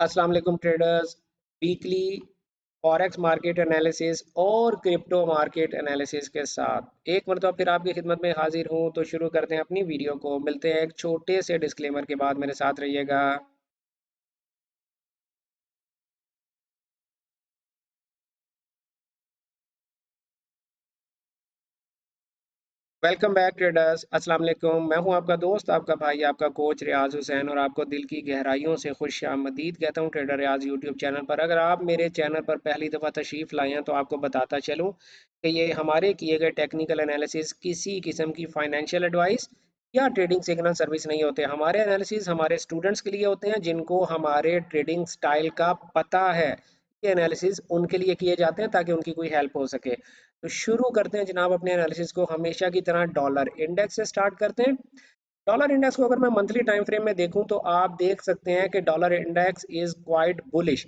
अस्सलाम वालेकुम traders. Weekly forex market analysis और क्रिप्टो मार्केट एनालिसिस के साथ एक मरतबा फिर आपकी खिदमत में हाजिर हूं। तो शुरू करते हैं अपनी वीडियो को। मिलते हैं एक छोटे से डिस्क्लेमर के बाद। मेरे साथ रहिएगा। Welcome back traders. अस्सलाम वालेकुम। मैं हूं आपका दोस्त, आपका भाई, आपका कोच रियाज हुसैन, और आपको दिल की गहराइयों से खुश आमदीद कहता हूं ट्रेडर रियाज यूट्यूब चैनल पर। अगर आप मेरे चैनल पर पहली दफ़ा तशरीफ़ लाए हैं तो आपको बताता चलूं कि ये हमारे किए गए टेक्निकल एनालिसिस किसी किस्म की फाइनेंशियल एडवाइस या ट्रेडिंग सिग्नल सर्विस नहीं होते। हमारे एनालिसिस हमारे स्टूडेंट्स के लिए होते हैं जिनको हमारे ट्रेडिंग स्टाइल का पता है। ये एनालिसिस उनके लिए किए जाते हैं ताकि उनकी कोई हेल्प हो सके। तो शुरू करते हैं जनाब अपने एनालिसिस को हमेशा की तरह डॉलर इंडेक्स से स्टार्ट करते हैं। डॉलर इंडेक्स को अगर मैं मंथली टाइम फ्रेम में देखूं तो आप देख सकते हैं कि dollar index is quite bullish.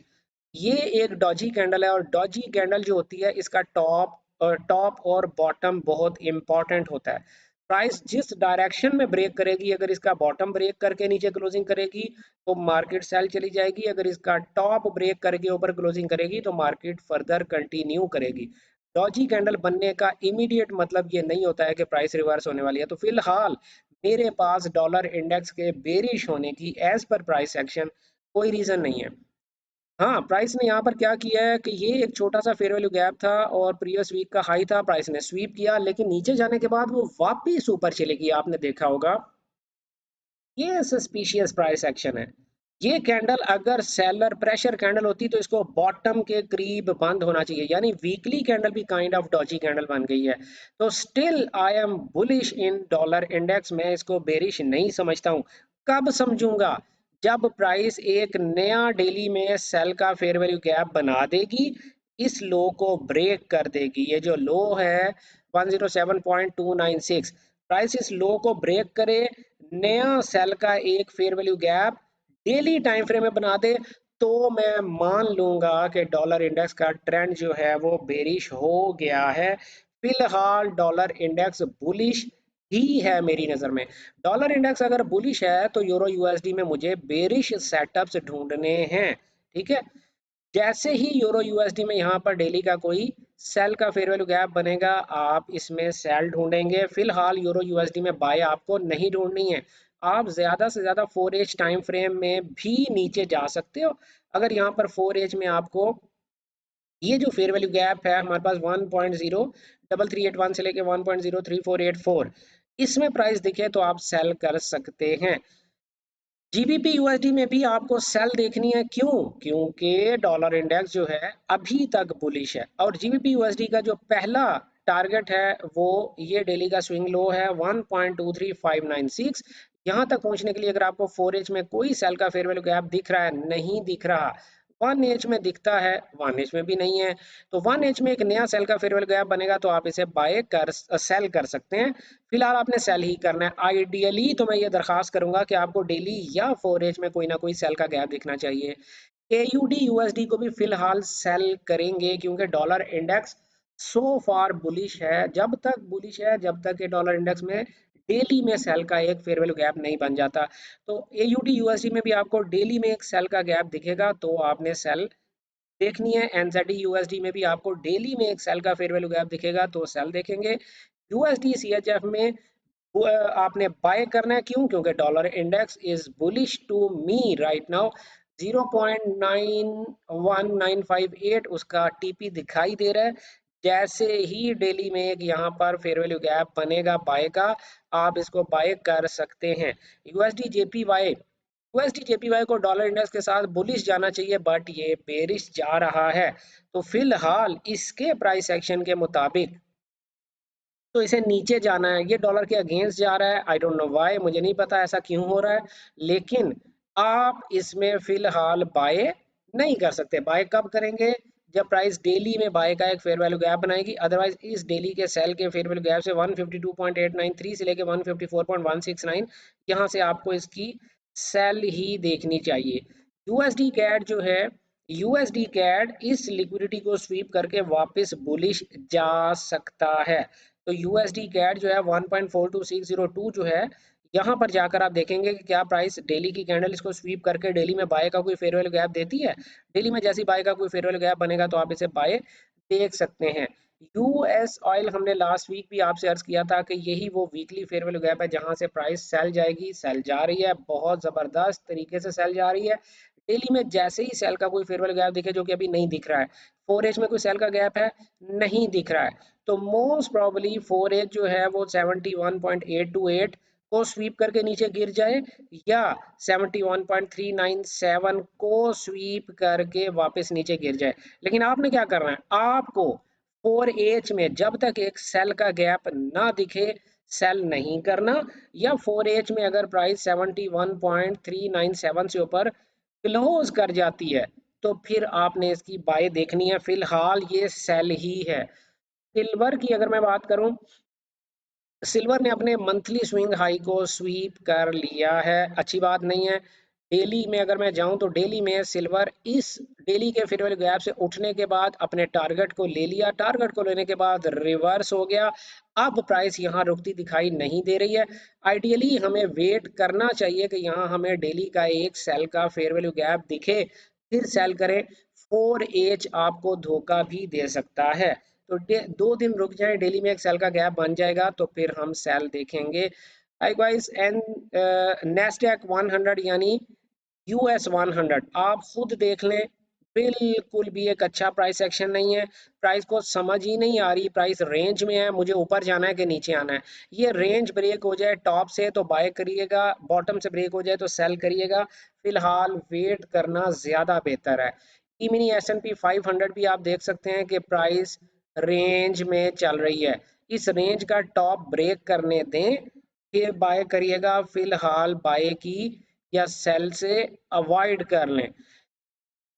ये एक डॉजी कैंडल है, और डॉजी कैंडल जो होती है इसका टॉप और बॉटम बहुत इंपॉर्टेंट होता है। प्राइस जिस डायरेक्शन में ब्रेक करेगी, अगर इसका बॉटम ब्रेक करके नीचे क्लोजिंग करेगी तो मार्केट सेल चली जाएगी। अगर इसका टॉप ब्रेक करके ऊपर क्लोजिंग करेगी तो मार्केट फर्दर कंटिन्यू करेगी। डॉजी कैंडल बनने का इमीडिएट मतलब ये नहीं होता है कि प्राइस रिवर्स होने वाली है। तो फिलहाल मेरे पास डॉलर इंडेक्स के बेरिश होने की एज पर प्राइस एक्शन कोई रीजन नहीं है। हाँ, प्राइस ने यहाँ पर क्या किया है कि ये एक छोटा सा फेयर वैल्यू गैप था और प्रीवियस वीक का हाई था। प्राइस ने स्वीप किया लेकिन नीचे जाने के बाद वो वापिस ऊपर चलेगी। आपने देखा होगा ये सस्पिशियस प्राइस एक्शन है। ये कैंडल अगर सेलर प्रेशर कैंडल होती तो इसको बॉटम के करीब बंद होना चाहिए, यानी वीकली कैंडल भी काइंड ऑफ डॉजी कैंडल बन गई है। तो still I am bullish in dollar index. मैं इसको बेरिश नहीं समझता हूँ। कब समझूंगा? जब प्राइस एक नया डेली में सेल का फेयर वैल्यू गैप बना देगी, इस लो को ब्रेक कर देगी। ये जो लो है 107.296, प्राइस इस लो को ब्रेक करे, नया सेल का एक fair value gap daily time frame में बना दे, तो मैं मान लूंगा कि डॉलर इंडेक्स का ट्रेंड जो है वो बेरिश हो गया है। फिलहाल डॉलर इंडेक्स बुलिश ही है मेरी नजर में। डॉलर इंडेक्स अगर बुलिश है तो यूरो यूएसडी में मुझे बेरिश सेटअप्स ढूंढने हैं। ठीक है। जैसे ही यूरो यूएसडी में यहाँ पर डेली का कोई सेल का फेयर वैल्यू गैप बनेगा, आप इसमें सेल ढूंढेंगे। फिलहाल यूरो यूएसडी में बाय आपको नहीं ढूंढनी है। आप ज्यादा से ज्यादा 4H टाइम फ्रेम में भी नीचे जा सकते हो। अगर यहाँ पर 4H में आपको ये जो फेयर वैल्यू गैप है हमारे पास 1.03381 से लेके 1.03484, इसमें प्राइस दिखे तो आप सेल कर सकते हैं। जीबीपी यूएसडी में भी आपको सेल देखनी है। क्यों? क्योंकि डॉलर इंडेक्स जो है अभी तक बुलिश है, और जीबीपी यूएसडी का जो पहला टारगेट है वो ये डेली का स्विंग लो है 1.23596। यहाँ तक पहुंचने के लिए अगर आपको 4H में कोई सेल का फेयर वैल्यू गैप दिख रहा है, नहीं दिख रहा, 1H में दिखता है, 1H में भी नहीं है, तो 1H में एक नया सेल का फेयर वैल्यू गैप बनेगा तो आप इसे बाय कर सेल कर सकते हैं। फिलहाल आपने सेल ही करना है। आइडियली तो मैं ये दरखास्त करूंगा कि आपको डेली या 4H में कोई ना कोई सेल का गैप दिखना चाहिए। एयूडी यूएसडी को भी फिलहाल सेल करेंगे क्योंकि डॉलर इंडेक्स सो फार बुलिश है। जब तक बुलिश है, जब तक ये डॉलर इंडेक्स में डेली में सेल का एक फेयर वैल्यू गैप नहीं बन जाता। तो एयूडी यूएसडी में भी आपको डेली में एक सेल का गैप दिखेगा तो आपने सेल देखनी है। एनजेडी यूएसडी में भी आपको डेली में एक सेल का फेयर वैल्यू गैप दिखेगा तो सेल देखेंगे। यूएसडी सीएचएफ में आपने बाय करना है। क्यों? क्योंकि dollar index is bullish to me right now. 0.91958 उसका टीपी दिखाई दे रहा है। जैसे ही डेली में एक यहाँ पर फेयर वैल्यू गैप बनेगा बाय का, आप इसको बाय कर सकते हैं। यूएसडी जेपीवाई, यूएसडी जेपीवाई को डॉलर इंडेक्स के साथ बुलिश जाना चाहिए बट ये बेरिश जा रहा है। तो फिलहाल इसके प्राइस एक्शन के मुताबिक तो इसे नीचे जाना है। ये डॉलर के अगेंस्ट जा रहा है। आई डोंट नो व्हाई, मुझे नहीं पता ऐसा क्यों हो रहा है, लेकिन आप इसमें फिलहाल बाय नहीं कर सकते। बाय कब करेंगे? जब प्राइस डेली में बाय का एक फेयर वैल्यू गैप बनाएगी। अदरवाइज इस डेली के सेल के फेयर वैल्यू गैप से 152.893 से लेके 154.169, यहाँ से आपको इसकी सेल ही देखनी चाहिए। यूएसडी कैड जो है, यूएसडी कैड इस लिक्विडिटी को स्वीप करके वापस बुलिश जा सकता है। तो यूएसडी कैट जो है 1.42602 जो है, यहाँ पर जाकर आप देखेंगे कि क्या प्राइस डेली की कैंडल इसको स्वीप करके डेली में बाय का कोई फेयर वैल्यू गैप देती है। डेली में जैसी बाय का कोई फेयर वैल्यू गैप बनेगा तो आप इसे बाय देख सकते हैं। यूएस ऑयल हमने लास्ट वीक भी आपसे अर्ज किया था कि यही वो वीकली फेयर वैल्यू गैप है जहां से प्राइस सेल जाएगी, सेल जा रही है, बहुत जबरदस्त तरीके से सेल जा रही है। डेली में जैसे ही सेल का कोई फेयर वैल्यू गैप दिखे, जो कि अभी नहीं दिख रहा है, 4H में कोई सेल का गैप है, नहीं दिख रहा है, तो मोस्ट प्रोबेबली 4H जो है वो 71.828 को स्वीप करके नीचे गिर जाए या 71.397 को स्वीप करके वापस नीचे गिर जाए। लेकिन आपने क्या करना है, आपको 4H में जब तक एक सेल का गैप ना दिखे सेल नहीं करना, या 4H में अगर प्राइस 71.397 से ऊपर क्लोज कर जाती है तो फिर आपने इसकी बाय देखनी है। फिलहाल ये सेल ही है। सिल्वर की अगर मैं बात करूं, सिल्वर ने अपने मंथली स्विंग हाई को स्वीप कर लिया है, अच्छी बात नहीं है। डेली में अगर मैं जाऊं तो डेली में सिल्वर इस डेली के फेयर वैल्यू गैप से उठने के बाद अपने टारगेट को ले लिया, टारगेट को लेने के बाद रिवर्स हो गया। अब प्राइस यहां रुकती दिखाई नहीं दे रही है। आइडियली हमें वेट करना चाहिए कि यहां हमें डेली का एक सेल का फेयर वैल्यू गैप दिखे, फिर सेल करें। 4H आपको धोखा भी दे सकता है, तो 2 दिन रुक जाए, डेली में एक सेल का गैप बन जाएगा तो फिर हम सेल देखेंगे। लाइकवाइज एन नेस्डैक 100 यानी यूएस 100 आप खुद देख लें, बिल्कुल भी एक अच्छा प्राइस एक्शन नहीं है। प्राइस को समझ ही नहीं आ रही, प्राइस रेंज में है, मुझे ऊपर जाना है कि नीचे आना है। ये रेंज ब्रेक हो जाए टॉप से तो बाय करिएगा, बॉटम से ब्रेक हो जाए तो सेल करिएगा। फिलहाल वेट करना ज्यादा बेहतर है। मिनी S&P 500 भी आप देख सकते हैं कि प्राइस रेंज में चल रही है, इस रेंज का टॉप ब्रेक करने दें फिर बाय करिएगा। फिलहाल बाय की या सेल से अवॉइड कर लें।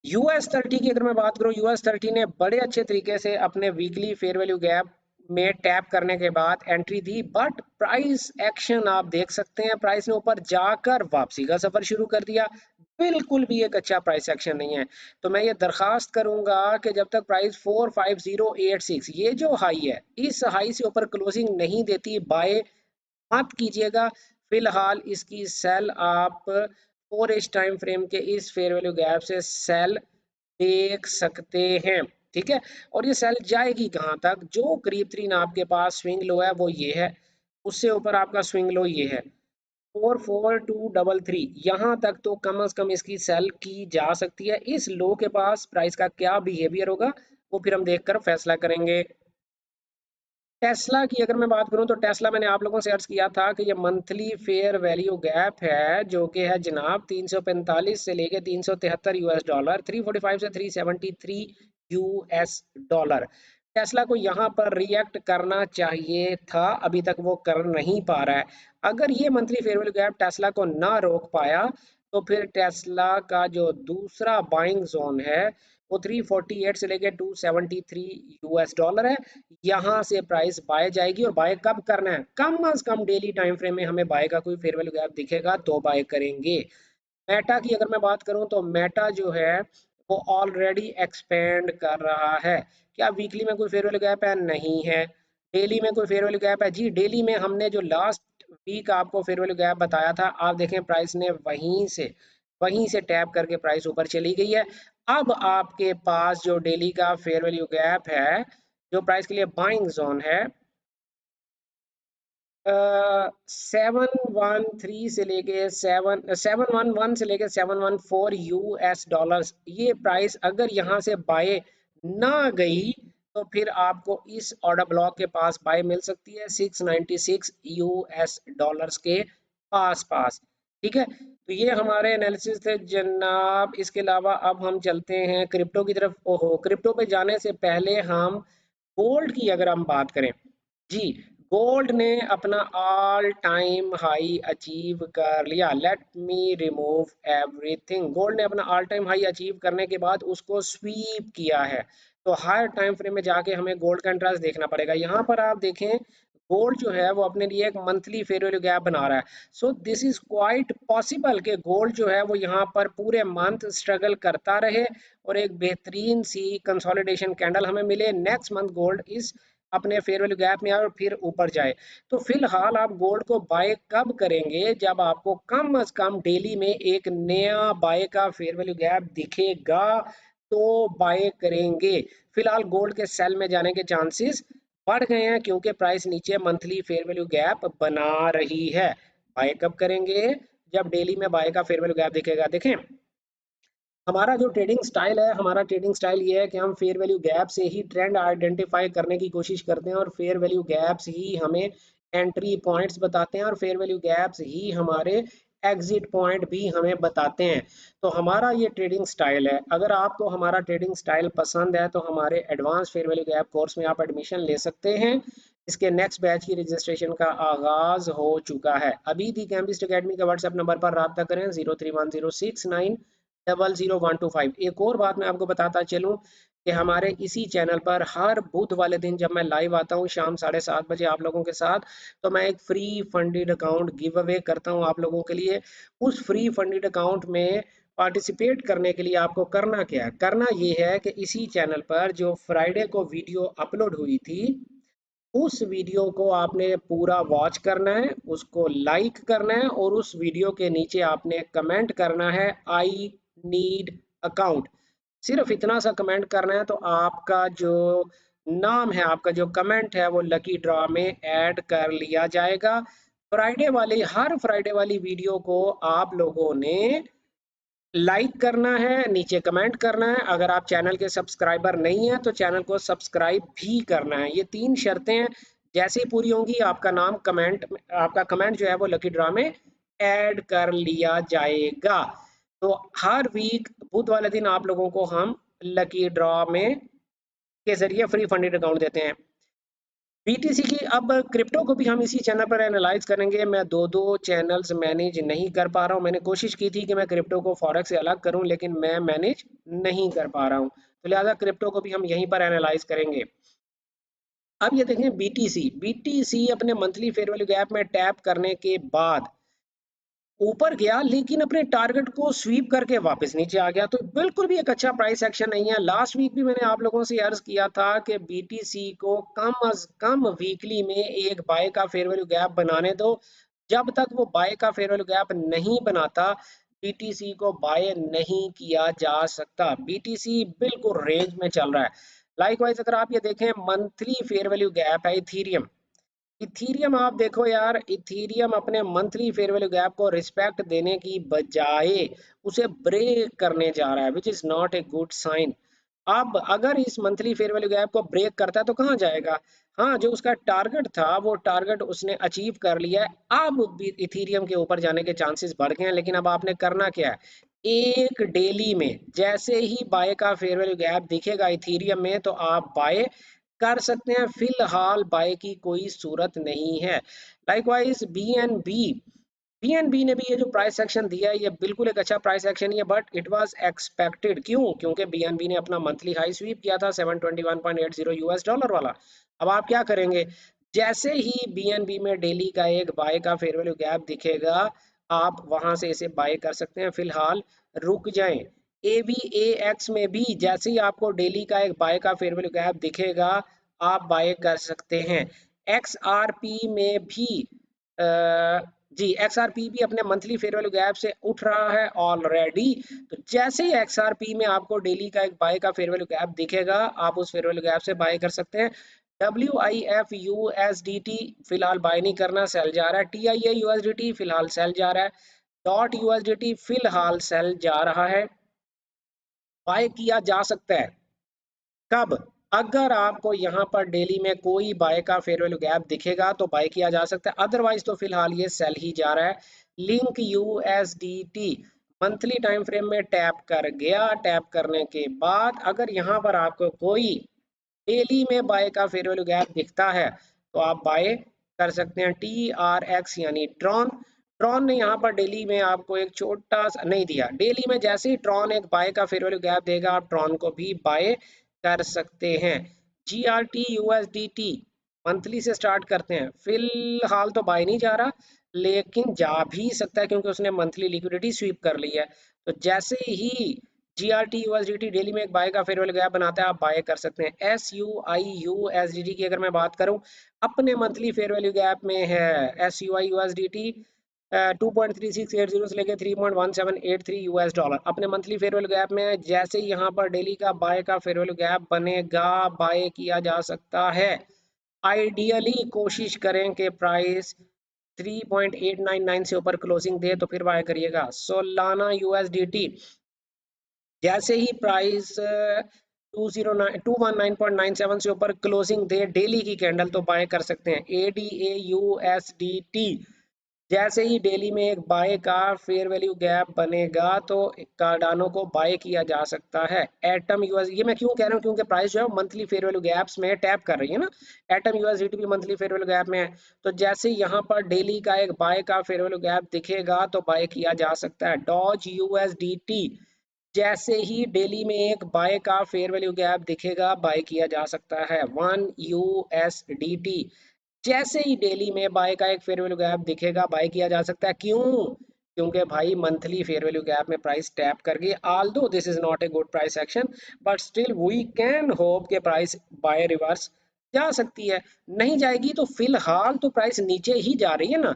US 30 की अगर मैं बात करूं, US 30 ने बड़े अच्छे तरीके से अपने वीकली फेयर वैल्यू गैप में टैप करने के बाद entry the, but price action आप देख सकते हैं, प्राइस ने ऊपर जाकर वापसी का सफर शुरू कर दिया। बिल्कुल भी एक अच्छा प्राइस एक्शन नहीं है। तो मैं ये दरखास्त करूंगा कि जब तक प्राइस 45086 ये जो हाई है, इस हाई से ऊपर क्लोजिंग नहीं देती, बाय मत कीजिएगा। फिलहाल इसकी सेल आप 4H टाइम फ्रेम के इस फेयर वैल्यू गैप से सेल देख सकते हैं, ठीक है। और ये सेल जाएगी कहां तक, जो करीब तरीन आपके पास स्विंग लो है वो ये है, उससे ऊपर आपका स्विंग लो ये है 44233, यहाँ तक तो कम से कम इसकी सेल की जा सकती है। इस लो के पास प्राइस का क्या बिहेवियर होगा वो फिर हम देखकर फैसला करेंगे। टेस्ला की अगर मैं बात करूं तो टेस्ला मैंने आप लोगों से अर्ज किया था कि ये मंथली फेयर वैल्यू गैप है जो कि है जनाब 345 से लेके 373 यूएस डॉलर, 345 से 373 यूएस डॉलर। टेस्ला को यहाँ पर रिएक्ट करना चाहिए था, अभी तक वो कर नहीं पा रहा है। अगर ये monthly fair value gap Tesla को ना रोक पाया तो फिर टेस्ला का जो दूसरा बाइंग जोन है वो 348 से लेके 273 यूएस डॉलर है। यहाँ से प्राइस बाय जाएगी, और बाय कब करना है, कम अज कम डेली टाइम फ्रेम में हमें बाय का कोई फेयर वैल्यू गैप दिखेगा तो बाय करेंगे। मेटा की अगर मैं बात करूं तो मेटा जो है वो ऑलरेडी एक्सपेंड कर रहा है। क्या वीकली में कोई फेयर वैल्यू गैप है, नहीं है। डेली में कोई फेयर वैल्यू गैप है जी, डेली में हमने जो लास्ट वीक आपको फेयर वैल्यू गैप बताया था, आप देखें प्राइस ने वहीं से टैप करके प्राइस ऊपर चली गई है। अब आपके पास जो डेली का फेयर वैल्यू गैप है, जो प्राइस के लिए बाइंग जोन है, 713 से लेके 711 से लेके 714 यूएस डॉलर्स, ये प्राइस अगर यहाँ से बाय ना गई तो फिर आपको इस ऑर्डर ब्लॉक के पास बाय मिल सकती है 696 यूएस डॉलर्स के पास पास, ठीक है। तो ये हमारे एनालिसिस थे जनाब। इसके अलावा अब हम चलते हैं क्रिप्टो की तरफ। ओहो, क्रिप्टो पे जाने से पहले हम गोल्ड की अगर हम बात करें जी, गोल्ड ने अपना ऑल टाइम हाई अचीव कर लिया। Let me remove everything. Gold ने अपना ऑल टाइम हाई अचीव करने के बाद उसको स्वीप किया है, तो हायर टाइम फ्रेम में जाके हमें गोल्ड का इंटरेस्ट देखना पड़ेगा। यहाँ पर आप देखें गोल्ड जो है वो अपने लिए एक मंथली फेयर वैल्यू गैप बना रहा है। So this is quite possible कि गोल्ड जो है वो यहाँ पर पूरे मंथ स्ट्रगल करता रहे और एक बेहतरीन सी कंसोलिडेशन कैंडल हमें मिले। नेक्स्ट मंथ गोल्ड इज अपने फेयर वैल्यू गैप में आए और फिर ऊपर जाए। तो फिलहाल आप गोल्ड को बाय कब करेंगे? जब आपको कम से कम डेली में एक नया बाय का फेयर वैल्यू गैप दिखेगा तो बाय करेंगे। फिलहाल गोल्ड के सेल में जाने के चांसेस बढ़ गए हैं क्योंकि प्राइस नीचे मंथली फेयर वैल्यू गैप बना रही है। बाय कब करेंगे? जब डेली में बाय का फेयर वैल्यू गैप दिखेगा। देखें, हमारा जो ट्रेडिंग स्टाइल है, हमारा ट्रेडिंग स्टाइल ये है कि हम फेयर वैल्यू गैप से ही ट्रेंड आइडेंटिफाई करने की कोशिश करते हैं और फेयर वैल्यू गैप्स ही हमें एंट्री पॉइंट्स बताते हैं और फेयर वैल्यू गैप्स ही हमारे एग्जिट पॉइंट भी हमें बताते हैं। तो हमारा ये ट्रेडिंग स्टाइल है। अगर आपको हमारा ट्रेडिंग स्टाइल पसंद है तो हमारे advance fair value gap course में आप एडमिशन ले सकते हैं। इसके नेक्स्ट बैच की रजिस्ट्रेशन का आगाज हो चुका है। अभी दी कैम्बिस्ट अकेडमी के व्हाट्सएप नंबर पर रब्ता करें 031069000125। एक और बात मैं आपको बताता चलूं कि हमारे इसी चैनल पर हर बुध वाले दिन जब मैं लाइव आता हूं शाम 7:30 बजे आप लोगों के साथ, तो मैं एक free funded account give away करता हूं आप लोगों के लिए। उस फ्री फंडेड अकाउंट में पार्टिसिपेट करने के लिए आपको करना क्या है? करना ये है कि इसी चैनल पर जो फ्राइडे को वीडियो अपलोड हुई थी उस वीडियो को आपने पूरा वॉच करना है, उसको लाइक करना है और उस वीडियो के नीचे आपने कमेंट करना है आई नीड अकाउंट। सिर्फ इतना सा कमेंट करना है तो आपका जो नाम है, आपका जो कमेंट है वो लकी ड्रॉ में ऐड कर लिया जाएगा। हर फ्राइडे वाली वीडियो को आप लोगों ने लाइक करना है, नीचे कमेंट करना है। अगर आप चैनल के सब्सक्राइबर नहीं हैं तो चैनल को सब्सक्राइब भी करना है। ये 3 शर्तें हैं। जैसे ही पूरी होंगी आपका कमेंट जो है वो लकी ड्रॉ में ऐड कर लिया जाएगा। तो हर वीक बुध वाले दिन आप लोगों को हम लकी ड्रॉ में के जरिए फ्री फंडेड अकाउंट देते हैं। बीटीसी की अब क्रिप्टो को भी हम इसी चैनल पर एनालाइज करेंगे। मैं दो दो चैनल्स मैनेज नहीं कर पा रहा हूँ। मैंने कोशिश की थी कि मैं क्रिप्टो को फॉरेक्स से अलग करूं लेकिन मैं मैनेज नहीं कर पा रहा हूँ, तो लिहाजा क्रिप्टो को भी हम यहीं पर एनालाइज करेंगे। अब ये देखें, बीटीसी अपने मंथली फेयर वैल्यू गैप में टैप करने के बाद ऊपर गया लेकिन अपने टारगेट को स्वीप करके वापस नीचे आ गया, तो बिल्कुल भी एक अच्छा प्राइस एक्शन नहीं है। लास्ट वीक भी मैंने आप लोगों से अर्ज किया था कि बीटीसी को कम अज कम वीकली में एक बाय का फेयर वैल्यू गैप बनाने दो। जब तक वो बाय का फेयर वैल्यू गैप नहीं बनाता बीटीसी को बाय नहीं किया जा सकता। बीटीसी बिल्कुल रेंज में चल रहा है। लाइकवाइज अगर आप ये देखें, मंथली फेयर वैल्यू गैप है इथीरियम। इथीरियम आप देखो यार, इथीरियम अपने मंथली फेयर वैल्यू गैप को रिस्पेक्ट देने की बजाय उसे ब्रेक करने जा रहा है, which is not a good sign. अब अगर इस मंथली फेयर वैल्यू गैप को ब्रेक करता है तो कहाँ जाएगा? हाँ, जो उसका टारगेट था वो टारगेट उसने अचीव कर लिया है। अब भी इथीरियम के ऊपर जाने के चांसेस बढ़ गए हैं, लेकिन अब आपने करना क्या है? एक डेली में जैसे ही बाय का फेयर वैल्यू गैप दिखेगा इथीरियम में तो आप बाय कर सकते हैं। फिलहाल बाय की कोई सूरत नहीं है। लाइकवाइज बीएनबी ने भी ये जो प्राइस एक्शन दिया है ये बिल्कुल एक अच्छा प्राइस एक्शन ही है, बट इट वाज एक्सपेक्टेड। क्यों? क्योंकि बीएनबी ने अपना मंथली हाई स्वीप किया था 721.80 यूएस डॉलर वाला। अब आप क्या करेंगे? जैसे ही बीएनबी में डेली का एक बाय का फेयर वैल्यू गैप दिखेगा आप वहां से इसे बाय कर सकते हैं। फिलहाल रुक जाएं। एवीएएक्स में भी जैसे ही आपको डेली का एक बाय का फेयर वैल्यू गैप दिखेगा आप बाय कर सकते हैं। एक्सआरपी में भी जी एक्सआरपी भी अपने मंथली फेयर वैल्यू गैप से उठ रहा है ऑलरेडी। तो जैसे ही एक्सआरपी में आपको डेली का एक बाय का फेयर वैल्यू गैप दिखेगा आप उस फेयर वैल्यू गैप से बाय कर सकते हैं। WIF USDT फिलहाल बाय नहीं करना, सेल जा रहा है। TIA USDT फिलहाल सेल जा रहा है। डॉट USDT फिलहाल सेल जा रहा है। बाय किया जा सकता है कब? अगर आपको यहाँ पर डेली में कोई बाय का फेयर वैल्यू गैप दिखेगा तो बाय किया जा सकता है, अदरवाइज तो फिलहाल ये सेल ही जा रहा है। Link USDT monthly time frame में टैप कर गया। टैप करने के बाद अगर यहाँ पर आपको कोई डेली में बाय का फेयर वैल्यू गैप दिखता है तो आप बाय कर सकते हैं। TRX यानी ट्रॉन, ट्रॉन ने यहाँ पर डेली में आपको एक छोटा सा नहीं दिया। डेली में जैसे ही ट्रॉन एक बाय का फेयर वैल्यू गैप देगा आप ट्रॉन को भी बाय कर सकते हैं। GRT USDT मंथली से स्टार्ट करते हैं। फिलहाल तो बाय नहीं जा रहा लेकिन जा भी सकता है क्योंकि उसने मंथली लिक्विडिटी स्वीप कर ली है। तो जैसे ही GRT USDT डेली में एक बाय का फेयर वैल्यू गैप बनाता है, आप बाय कर सकते हैं। SUIU USDT की अगर मैं बात करूं, अपने मंथली फेयर वैल्यू गैप में है। SUI USDT 2.3680 से लेके 3.1783 यूएस डॉलर अपने मंथली फेयर वैल्यू गैप में है। जैसे ही यहाँ पर डेली का बाय का फेयर वैल्यू गैप बनेगा, बाय किया जा सकता है। आइडियली कोशिश करें कि प्राइस 3.899 से ऊपर क्लोजिंग दे तो फिर बाय करिएगा। सोलाना USDT जैसे ही प्राइस 219.97 से ऊपर क्लोजिंग दे डेली की कैंडल तो बाय कर सकते हैं। ADA USDT जैसे ही डेली में एक बाय का फेयर वैल्यू गैप बनेगा तो कार्डानो को बाय किया जा सकता है। एटम यूएस, ये मैं क्यों कह रहा हूँ, क्योंकि प्राइस जो है मंथली फेयर वैल्यू गैप्स में टैप कर रही है ना। एटम यूएसडीटी भी मंथली फेयर वैल्यू गैप में है, तो जैसे यहाँ पर डेली का एक बाय का फेयर वैल्यू गैप दिखेगा तो बाय किया जा सकता है। डॉज यूएसडीटी जैसे ही डेली में एक बाय का फेयर वैल्यू गैप दिखेगा बाय किया जा सकता है। 1 USDT जैसे ही डेली में बाय का एक फेयर वैल्यू गैप दिखेगा बाय किया जा सकता है। क्यों? क्योंकि भाई मंथली फेयर वैल्यू गैप में प्राइस टैप कर गई। Although this is not a good price action, but still we can hope के प्राइस बाय रिवर्स जा सकती है। नहीं जाएगी तो फिलहाल तो प्राइस नीचे ही जा रही है ना।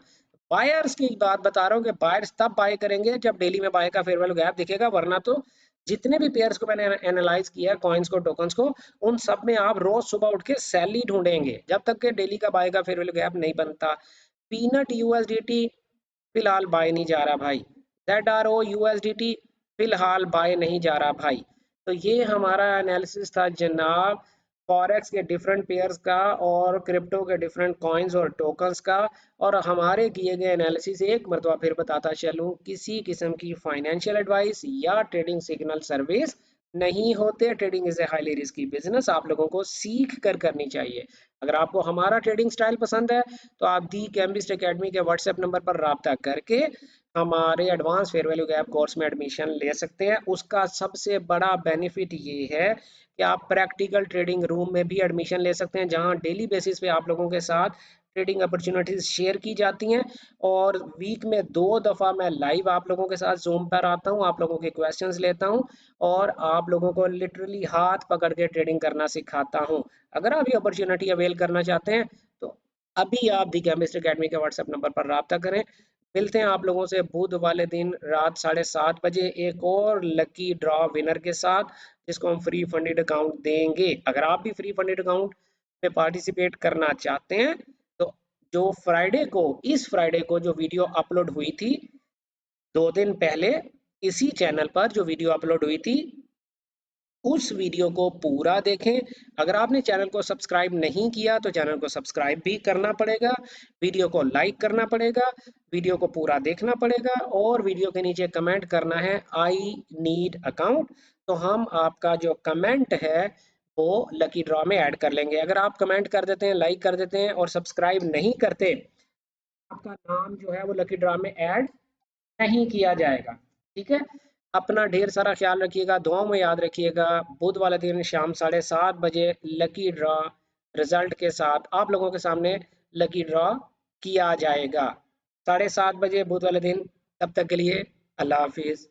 बायर्स की बात बता रहा हूँ कि बायर्स तब बाय करेंगे जब डेली में बाय का फेयर वैल्यू गैप दिखेगा, वरना तो जितने भी पेयर्स को मैंने एनालाइज किया, कॉइन्स को, टोकन्स को, उन सब में आप रोज सुबह उठ के सेल ही ढूंढेंगे जब तक के डेली का बाय का फेयर वैल्यू गैप नहीं बनता। पीनट यूएसडीटी फिलहाल बाय नहीं जा रहा भाई। ZRO यूएसडीटी फिलहाल बाय नहीं जा रहा भाई। तो ये हमारा एनालिसिस था जनाब, फॉरेक्स के डिफरेंट पेयर्स का और क्रिप्टो के डिफरेंट कॉइन्स और टोकन्स का। और हमारे किए गए एनालिसिस एक मरतबा फिर बताता चलूँ, किसी किस्म की फाइनेंशियल एडवाइस या ट्रेडिंग सिग्नल सर्विस नहीं होते। Trading is a highly risky business, आप लोगों को सीख कर करनी चाहिए। अगर आपको हमारा ट्रेडिंग स्टाइल पसंद है तो आप दी कैम्बिस्ट एकेडमी के व्हाट्सएप नंबर पर राब्ता करके हमारे advance fair value gap course में एडमिशन ले सकते हैं। उसका सबसे बड़ा बेनिफिट ये है कि आप प्रैक्टिकल ट्रेडिंग रूम में भी एडमिशन ले सकते हैं, जहां डेली बेसिस पे आप लोगों के साथ ट्रेडिंग अपॉर्चुनिटीज शेयर की जाती हैं। और वीक में 2 दफ़ा मैं लाइव आप लोगों के साथ जूम पर आता हूं, आप लोगों के क्वेश्चंस लेता हूं और आप लोगों को लिटरली हाथ पकड़ के ट्रेडिंग करना सिखाता हूं। अगर आप ये अपॉर्चुनिटी अवेल करना चाहते हैं तो अभी आप दी केमिस्ट अकेडमी के व्हाट्सएप नंबर पर राब्ता करें। मिलते हैं आप लोगों से बुध वाले दिन रात 7:30 बजे एक और लकी ड्रॉ विनर के साथ, जिसको हम फ्री फंडेड अकाउंट देंगे। अगर आप भी फ्री फंडेड अकाउंट में पार्टिसिपेट करना चाहते हैं तो जो फ्राइडे को, इस फ्राइडे को जो वीडियो अपलोड हुई थी 2 दिन पहले, इसी चैनल पर जो वीडियो अपलोड हुई थी उस वीडियो को पूरा देखें। अगर आपने चैनल को सब्सक्राइब नहीं किया तो चैनल को सब्सक्राइब भी करना पड़ेगा, वीडियो को लाइक करना पड़ेगा, वीडियो को पूरा देखना पड़ेगा और वीडियो के नीचे कमेंट करना है आई नीड अकाउंट। तो हम आपका जो कमेंट है वो लकी ड्रॉ में ऐड कर लेंगे। अगर आप कमेंट कर देते हैं, लाइक कर देते हैं और सब्सक्राइब नहीं करते, आपका नाम जो है वो लकी ड्रॉ में ऐड नहीं किया जाएगा। ठीक है, अपना ढेर सारा ख्याल रखिएगा, दुआओं में याद रखिएगा। बुध वाले दिन शाम 7:30 बजे लकी ड्रॉ रिजल्ट के साथ आप लोगों के सामने लकी ड्रॉ किया जाएगा। 7:30 बजे बुध वाले दिन। तब तक के लिए अल्लाह हाफिज।